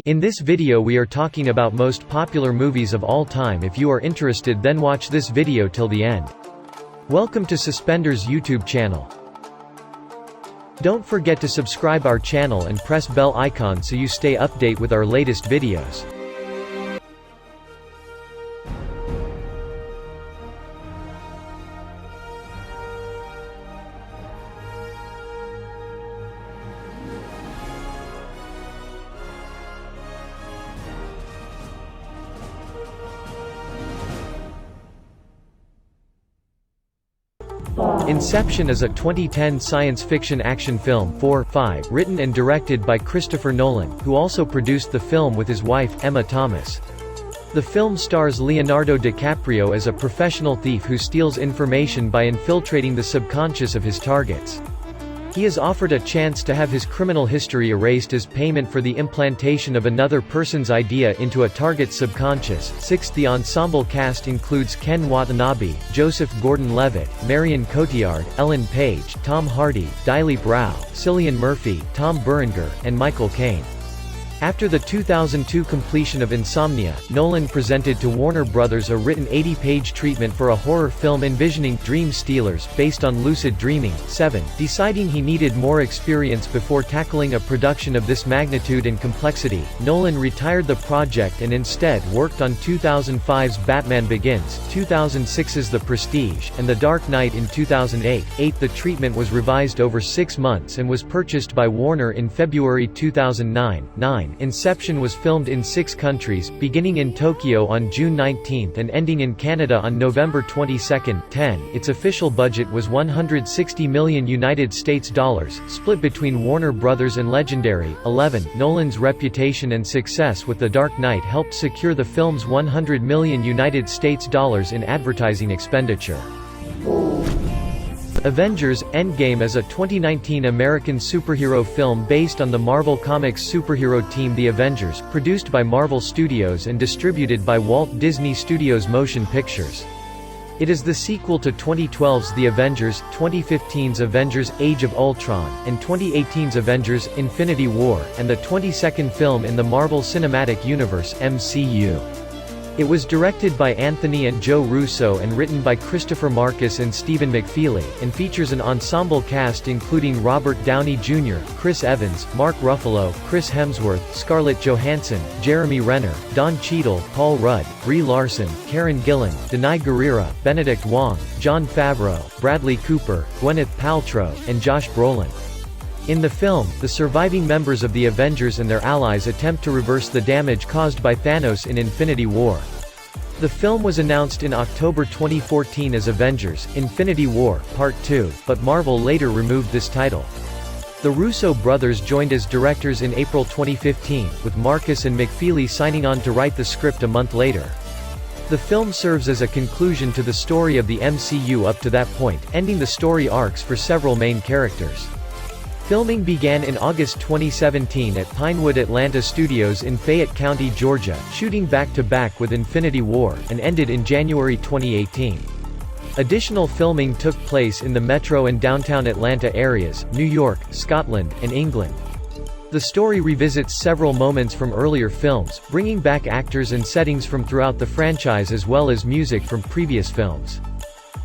In this video we are talking about most popular movies of all time. If you are interested, then watch this video till the end. Welcome to Suspenders YouTube channel. Don't forget to subscribe our channel and press bell icon so you stay update with our latest videos. Inception is a 2010 science fiction action film written and directed by Christopher Nolan, who also produced the film with his wife, Emma Thomas. The film stars Leonardo DiCaprio as a professional thief who steals information by infiltrating the subconscious of his targets. He is offered a chance to have his criminal history erased as payment for the implantation of another person's idea into a target's subconscious. The ensemble cast includes Ken Watanabe, Joseph Gordon-Levitt, Marion Cotillard, Ellen Page, Tom Hardy, Dilip Rao, Cillian Murphy, Tom Berenger, and Michael Caine. After the 2002 completion of Insomnia, Nolan presented to Warner Bros. A written 80-page treatment for a horror film envisioning dream stealers, based on lucid dreaming. Deciding he needed more experience before tackling a production of this magnitude and complexity, Nolan retired the project and instead worked on 2005's Batman Begins, 2006's The Prestige, and The Dark Knight in 2008. The treatment was revised over 6 months and was purchased by Warner in February 2009. Inception was filmed in 6 countries, beginning in Tokyo on June 19 and ending in Canada on November 22. Its official budget was $160 million US, split between Warner Bros. And Legendary. Nolan's reputation and success with The Dark Knight helped secure the film's $100 million US in advertising expenditure. Avengers: Endgame is a 2019 American superhero film based on the Marvel Comics superhero team The Avengers, produced by Marvel Studios and distributed by Walt Disney Studios Motion Pictures. It is the sequel to 2012's The Avengers, 2015's Avengers: Age of Ultron, and 2018's Avengers: Infinity War, and the 22nd film in the Marvel Cinematic Universe (MCU). It was directed by Anthony and Joe Russo and written by Christopher Marcus and Stephen McFeely, and features an ensemble cast including Robert Downey Jr., Chris Evans, Mark Ruffalo, Chris Hemsworth, Scarlett Johansson, Jeremy Renner, Don Cheadle, Paul Rudd, Brie Larson, Karen Gillan, Danai Gurira, Benedict Wong, Jon Favreau, Bradley Cooper, Gwyneth Paltrow, and Josh Brolin. In the film, the surviving members of the Avengers and their allies attempt to reverse the damage caused by Thanos in Infinity War. The film was announced in October 2014 as Avengers: Infinity War, Part 2, but Marvel later removed this title. The Russo brothers joined as directors in April 2015, with Marcus and McFeely signing on to write the script a month later. The film serves as a conclusion to the story of the MCU up to that point, ending the story arcs for several main characters. Filming began in August 2017 at Pinewood Atlanta Studios in Fayette County, Georgia, shooting back-to-back with Infinity War, and ended in January 2018. Additional filming took place in the metro and downtown Atlanta areas, New York, Scotland, and England. The story revisits several moments from earlier films, bringing back actors and settings from throughout the franchise as well as music from previous films.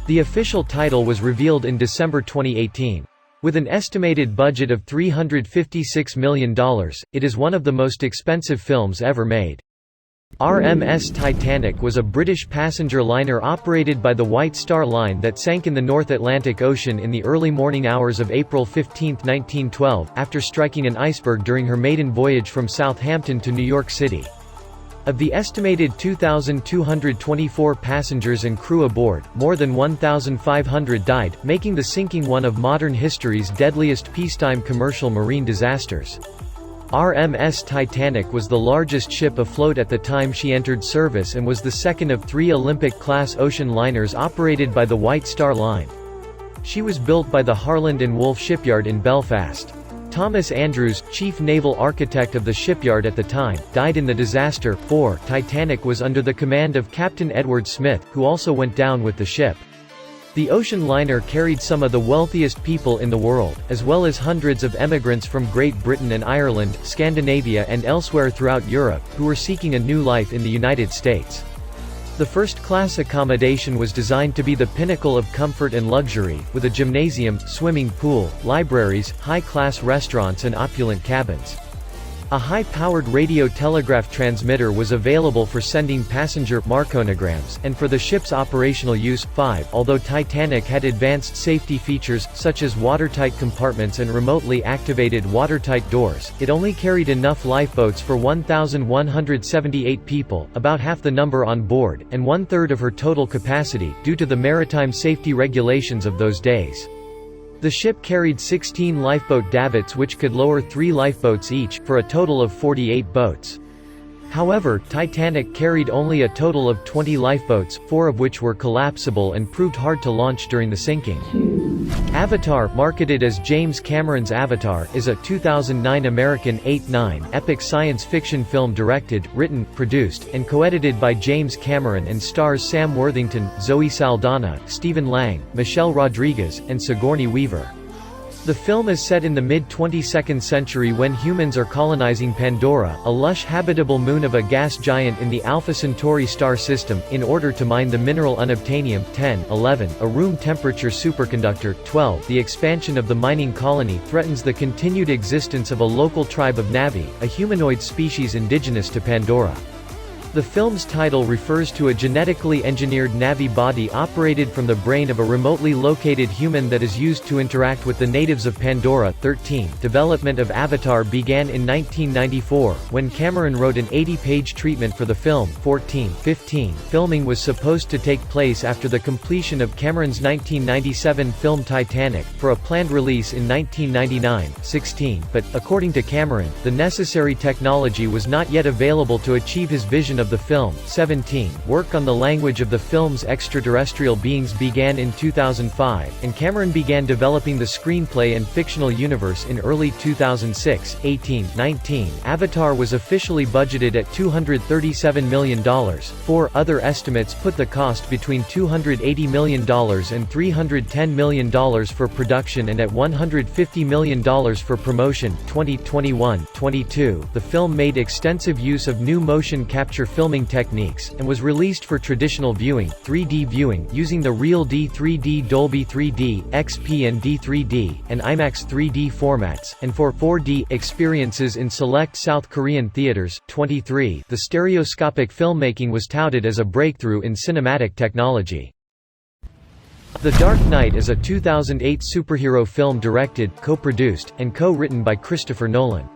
The official title was revealed in December 2018. With an estimated budget of $356 million, it is one of the most expensive films ever made. RMS Titanic was a British passenger liner operated by the White Star Line that sank in the North Atlantic Ocean in the early morning hours of April 15, 1912, after striking an iceberg during her maiden voyage from Southampton to New York City. Of the estimated 2,224 passengers and crew aboard, more than 1,500 died, making the sinking one of modern history's deadliest peacetime commercial marine disasters. RMS Titanic was the largest ship afloat at the time she entered service and was the second of 3 Olympic-class ocean liners operated by the White Star Line. She was built by the Harland and Wolff shipyard in Belfast. Thomas Andrews, chief naval architect of the shipyard at the time, died in the disaster. Titanic was under the command of Captain Edward Smith, who also went down with the ship. The ocean liner carried some of the wealthiest people in the world, as well as hundreds of emigrants from Great Britain and Ireland, Scandinavia and elsewhere throughout Europe, who were seeking a new life in the United States. The first-class accommodation was designed to be the pinnacle of comfort and luxury, with a gymnasium, swimming pool, libraries, high-class restaurants and opulent cabins. A high-powered radio telegraph transmitter was available for sending passenger Marconigrams, and for the ship's operational use. 5. Although Titanic had advanced safety features, such as watertight compartments and remotely activated watertight doors, it only carried enough lifeboats for 1,178 people, about half the number on board, and one-third of her total capacity, due to the maritime safety regulations of those days. The ship carried 16 lifeboat davits which could lower 3 lifeboats each, for a total of 48 boats. However, Titanic carried only a total of 20 lifeboats, 4 of which were collapsible and proved hard to launch during the sinking. Avatar, marketed as James Cameron's Avatar, is a 2009 American 8/9 epic science fiction film directed, written, produced, and co-edited by James Cameron and stars Sam Worthington, Zoe Saldana, Stephen Lang, Michelle Rodriguez, and Sigourney Weaver. The film is set in the mid-22nd century when humans are colonizing Pandora, a lush habitable moon of a gas giant in the Alpha Centauri star system, in order to mine the mineral unobtainium. 10. 11. A room-temperature superconductor. 12. The expansion of the mining colony threatens the continued existence of a local tribe of Na'vi, a humanoid species indigenous to Pandora. The film's title refers to a genetically engineered Na'vi body operated from the brain of a remotely located human that is used to interact with the natives of Pandora. 13. Development of Avatar began in 1994, when Cameron wrote an 80-page treatment for the film. 14. 15. Filming was supposed to take place after the completion of Cameron's 1997 film Titanic, for a planned release in 1999. 16. But, according to Cameron, the necessary technology was not yet available to achieve his vision of the film. 17. Work on the language of the film's extraterrestrial beings began in 2005, and Cameron began developing the screenplay and fictional universe in early 2006. 18. 19. Avatar was officially budgeted at $237 million. 4 other estimates put the cost between $280 million and $310 million for production and at $150 million for promotion. 2021. 22. The film made extensive use of new motion capture filming techniques, and was released for traditional viewing, 3D viewing using the Real D 3D Dolby 3D, XP and D3D, and IMAX 3D formats, and for 4D experiences in select South Korean theaters. 23. The stereoscopic filmmaking was touted as a breakthrough in cinematic technology. The Dark Knight is a 2008 superhero film directed, co-produced, and co-written by Christopher Nolan.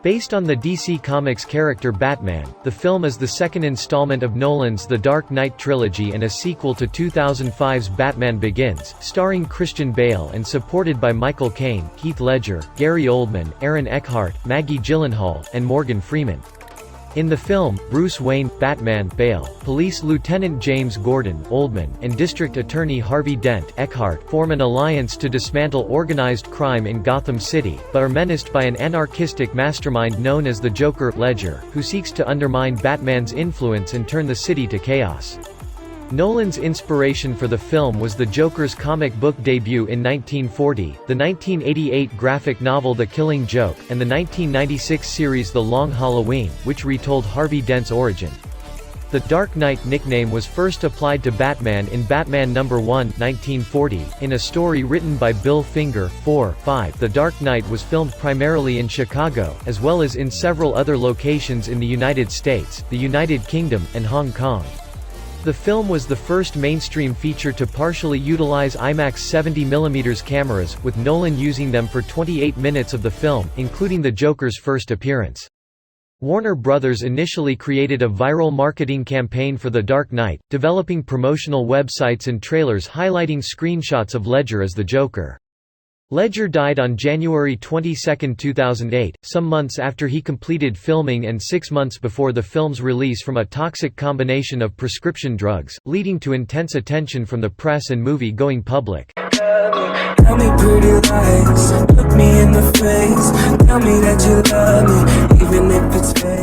Based on the DC Comics character Batman, the film is the second installment of Nolan's The Dark Knight trilogy and a sequel to 2005's Batman Begins, starring Christian Bale and supported by Michael Caine, Heath Ledger, Gary Oldman, Aaron Eckhart, Maggie Gyllenhaal, and Morgan Freeman. In the film, Bruce Wayne, Batman, Bale, Police Lieutenant James Gordon, Oldman, and District Attorney Harvey Dent, Eckhart, form an alliance to dismantle organized crime in Gotham City, but are menaced by an anarchistic mastermind known as the Joker, Ledger, who seeks to undermine Batman's influence and turn the city to chaos. Nolan's inspiration for the film was the Joker's comic book debut in 1940, the 1988 graphic novel The Killing Joke, and the 1996 series The Long Halloween, which retold Harvey Dent's origin. The Dark Knight nickname was first applied to Batman in Batman No. 1, 1940, in a story written by Bill Finger. 4. 5. The Dark Knight was filmed primarily in Chicago, as well as in several other locations in the United States, the United Kingdom, and Hong Kong. The film was the first mainstream feature to partially utilize IMAX 70mm cameras, with Nolan using them for 28 minutes of the film, including the Joker's first appearance. Warner Brothers initially created a viral marketing campaign for The Dark Knight, developing promotional websites and trailers highlighting screenshots of Ledger as the Joker. Ledger died on January 22, 2008, some months after he completed filming and 6 months before the film's release from a toxic combination of prescription drugs, leading to intense attention from the press and movie-going public. Tell me pretty lies, look me in the face, tell me that you love me, even if it's fake.